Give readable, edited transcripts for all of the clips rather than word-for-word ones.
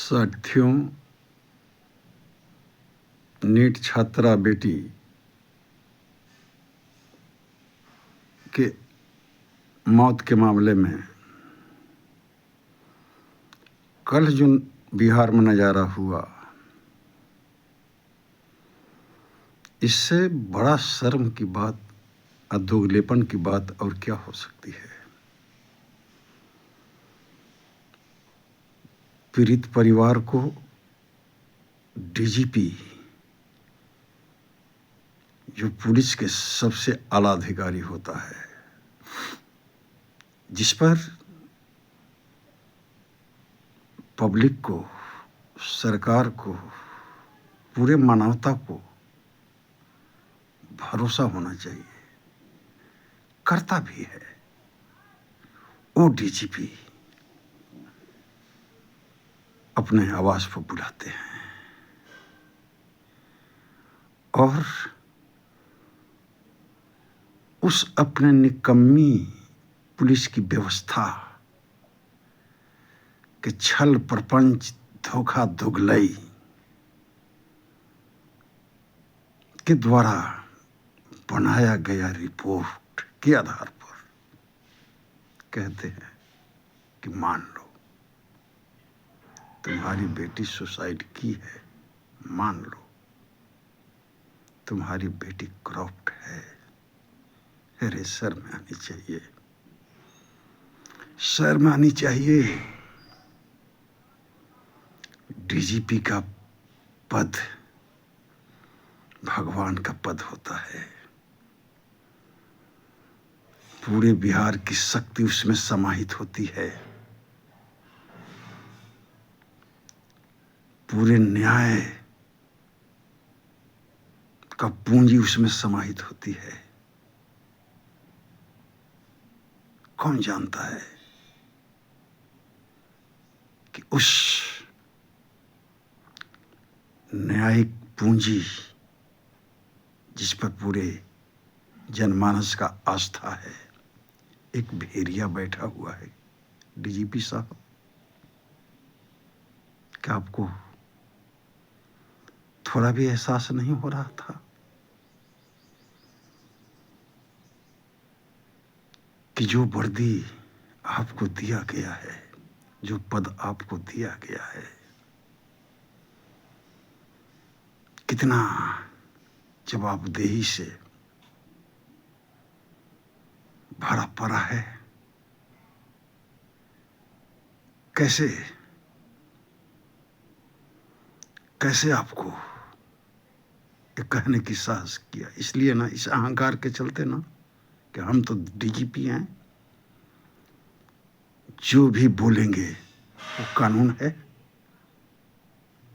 साथियों, नीट छात्रा बेटी के मौत के मामले में कल जो बिहार में नज़ारा हुआ, इससे बड़ा शर्म की बात, अधोगलेपन की बात और क्या हो सकती है। पीड़ित परिवार को डीजीपी, जो पुलिस के सबसे आला अधिकारी होता है, जिस पर पब्लिक को, सरकार को, पूरे मानवता को भरोसा होना चाहिए, करता भी है, वो डीजीपी अपने आवाज पर बुलाते हैं और उस अपने निकम्मी पुलिस की व्यवस्था के छल प्रपंच, धोखा धुगलई के द्वारा बनाया गया रिपोर्ट के आधार पर कहते हैं कि मान लो तुम्हारी बेटी सुसाइड की है, मान लो तुम्हारी बेटी करप्ट है। अरे शर्म आनी चाहिए, शर्म आनी चाहिए। डीजीपी का पद भगवान का पद होता है, पूरे बिहार की शक्ति उसमें समाहित होती है, पूरे न्याय का पूंजी उसमें समाहित होती है। कौन जानता है कि उस न्यायिक पूंजी जिस पर पूरे जनमानस का आस्था है, एक भेड़िया बैठा हुआ है। डीजीपी साहब, क्या आपको थोड़ा भी एहसास नहीं हो रहा था कि जो वर्दी आपको दिया गया है, जो पद आपको दिया गया है, कितना जवाबदेही से भरा पड़ा है। कैसे कैसे आपको ये कहने की साहस किया? इसलिए ना, इस अहंकार के चलते ना कि हम तो डीजीपी हैं, जो भी बोलेंगे वो कानून है।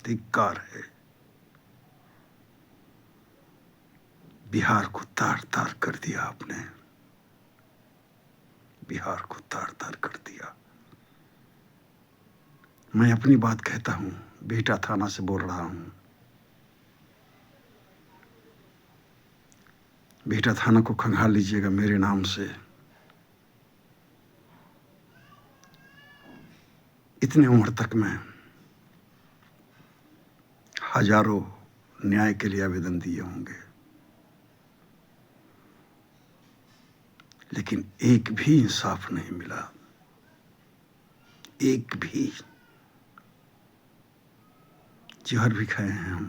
धिक्कार है। बिहार को तार तार कर दिया आपने, बिहार को तार तार कर दिया। मैं अपनी बात कहता हूं, बिहटा थाना से बोल रहा हूं। बिहटा थाना को खंगाल लीजिएगा मेरे नाम से। इतनी उम्र तक मैं हजारों न्याय के लिए आवेदन दिए होंगे, लेकिन एक भी इंसाफ नहीं मिला, एक भी। जहर भी खाए हैं हम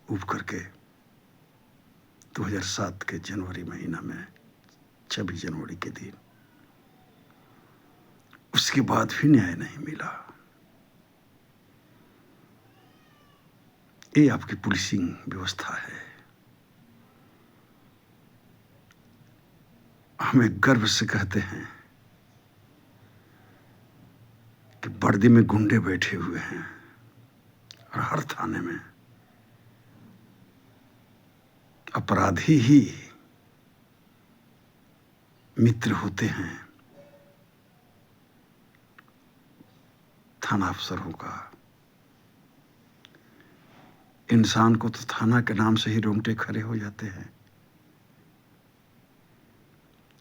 उब करके 2007 के जनवरी महीना में, 26 जनवरी के दिन। उसके बाद भी न्याय नहीं मिला। ये आपकी पुलिसिंग व्यवस्था है। हमें गर्व से कहते हैं कि वर्दी में गुंडे बैठे हुए हैं और हर थाने में अपराधी ही मित्र होते हैं थाना अफसरों का। इंसान को तो थाना के नाम से ही रोंगटे खड़े हो जाते हैं।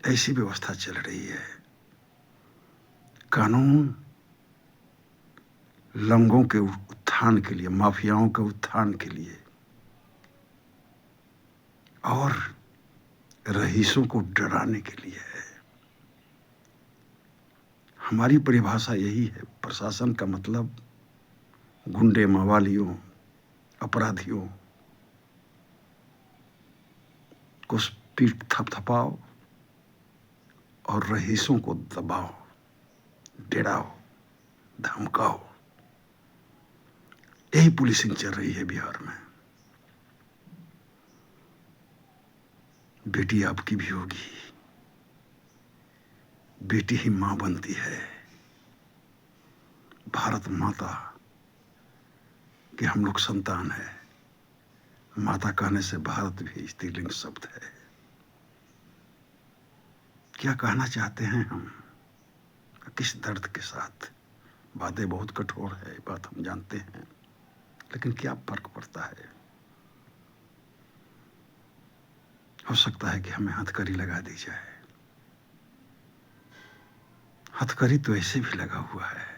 ऐसी व्यवस्था चल रही है। कानून लंगों के उत्थान के लिए, माफियाओं के उत्थान के लिए और रईसों को डराने के लिए है। हमारी परिभाषा यही है। प्रशासन का मतलब गुंडे, मवालियों, अपराधियों को पीठ थपथपाओ और रईसों को दबाओ, डराओ, धमकाओ। यही पुलिसिंग चल रही है बिहार में। बेटी आपकी भी होगी, बेटी ही मां बनती है। भारत माता के हम लोग संतान है। माता कहने से भारत भी स्त्रीलिंग शब्द है। क्या कहना चाहते हैं हम, किस दर्द के साथ? बातें बहुत कठोर है, बात हम जानते हैं, लेकिन क्या फर्क पड़ता है? हो सकता है कि हमें हथकड़ी लगा दी जाए। हथकड़ी तो ऐसे भी लगा हुआ है।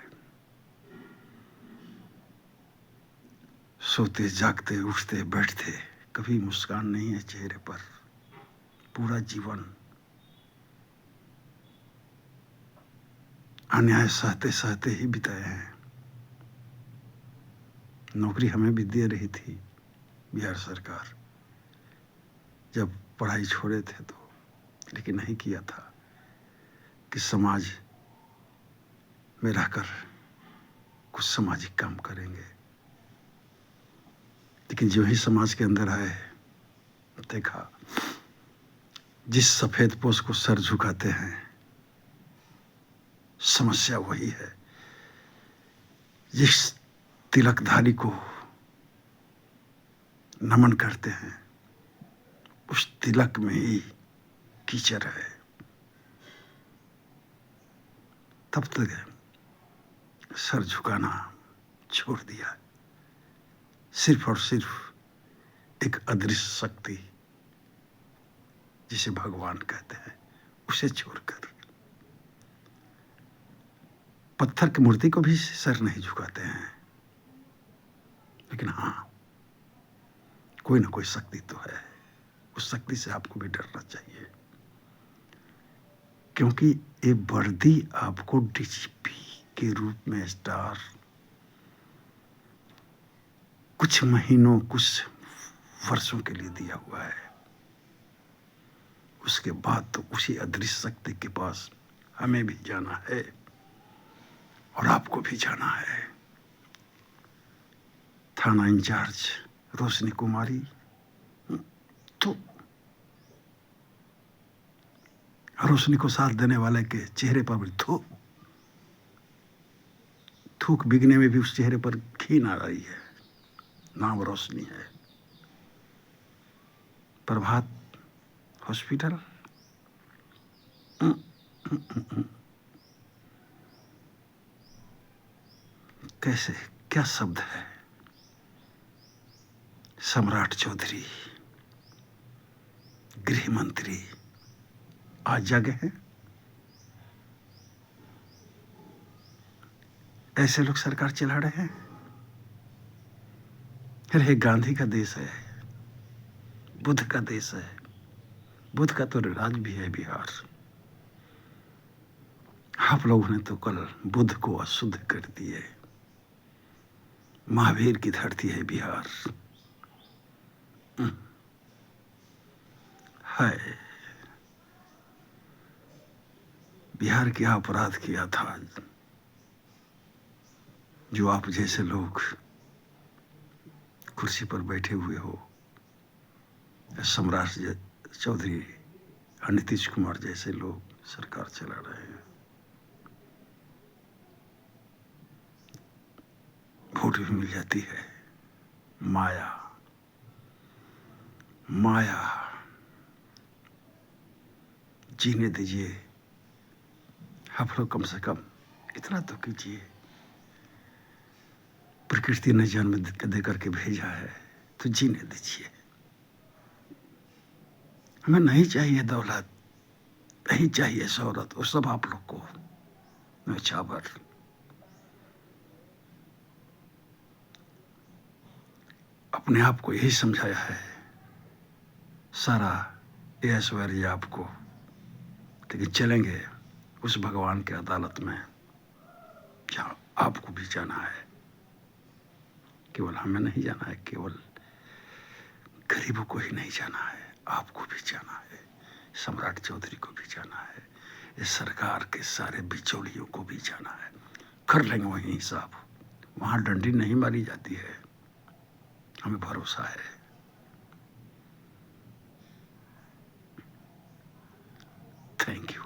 सोते जागते उठते बैठते कभी मुस्कान नहीं है चेहरे पर। पूरा जीवन अन्याय सहते सहते ही बिताए हैं। नौकरी हमें भी दे रही थी बिहार सरकार, जब पढ़ाई छोड़े थे तो, लेकिन नहीं किया था कि समाज में रहकर कुछ सामाजिक काम करेंगे। लेकिन जो ही समाज के अंदर आए, देखा जिस सफेद पोश को सर झुकाते हैं, समस्या वही है। जिस तिलकधारी को नमन करते हैं, उस तिलक में ही कीचड़ है। तब तक सर झुकाना छोड़ दिया। सिर्फ और सिर्फ एक अदृश्य शक्ति, जिसे भगवान कहते हैं, उसे छोड़कर पत्थर की मूर्ति को भी सर नहीं झुकाते हैं। लेकिन हाँ, कोई ना कोई शक्ति तो है। उस शक्ति से आपको भी डरना चाहिए, क्योंकि ये वर्दी आपको डीजीपी के रूप में स्टार कुछ महीनों, कुछ वर्षों के लिए दिया हुआ है। उसके बाद तो उसी अदृश्य शक्ति के पास हमें भी जाना है और आपको भी जाना है। थाना इंचार्ज रोशनी कुमारी, तो रोशनी को साथ देने वाले के चेहरे पर भी थूक बिगने में भी उस चेहरे पर घिन आ रही है। नाम रोशनी है। प्रभात हॉस्पिटल, कैसे, क्या शब्द है? सम्राट चौधरी गृह मंत्री आज जगह हैं। ऐसे लोग सरकार चला रहे हैं। अरे गांधी का देश है, बुद्ध का देश है। बुद्ध का तो राज भी है बिहार। आप लोगों ने तो कल बुद्ध को अशुद्ध कर दिए। महावीर की धरती है बिहार। हाय, बिहार क्या अपराध किया था जो आप जैसे लोग कुर्सी पर बैठे हुए हो। सम्राट चौधरी और नीतीश कुमार जैसे लोग सरकार चला रहे हैं। वोट भी मिल जाती है। माया, माया। जीने दीजिए। आप लोग कम से कम इतना तो कीजिए। प्रकृति ने जन्म दे करके भेजा है, तो जीने दीजिए। हमें नहीं चाहिए दौलत, नहीं चाहिए शोहरत, वो सब आप लोग को नौछावर। अपने आप को यही समझाया है, सारा ऐश्वर्य आपको, लेकिन चलेंगे उस भगवान के अदालत में जहां आपको भी जाना है। केवल हमें नहीं जाना है, केवल गरीबों को ही नहीं जाना है, आपको भी जाना है, सम्राट चौधरी को भी जाना है, इस सरकार के सारे बिचौलियों को भी जाना है। कर लेंगे वही हिसाब, वहां डंडी नहीं मारी जाती है, हमें भरोसा है। Thank you.